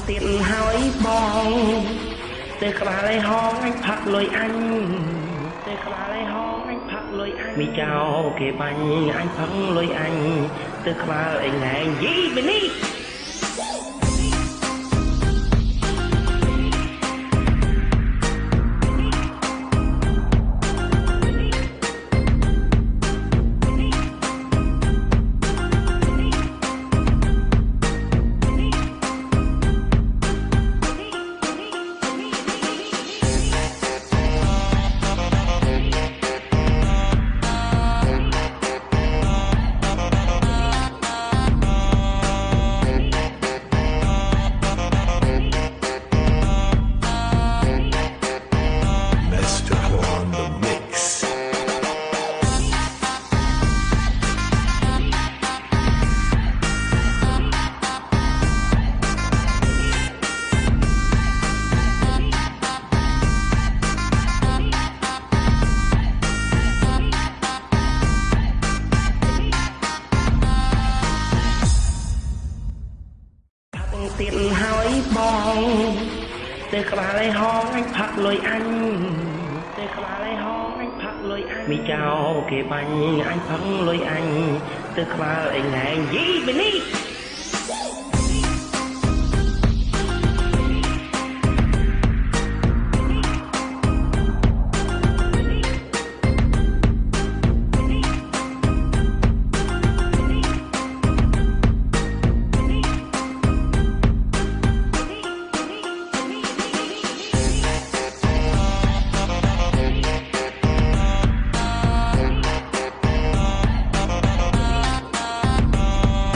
tiền hỏi bong từ cả lấy hong anh phật lôi anh từ cả lấy hong anh phật lôi anh mi chào kề bánh anh phật lôi anh từ cả lấy ngày gì bên đi tiền hỏi bong từ cả lấy hong anh phật lôi anh từ cả lấy hong anh phật lôi anh mi chào kề bánh anh phật lôi anh từ cả lấy ngày gì bên đi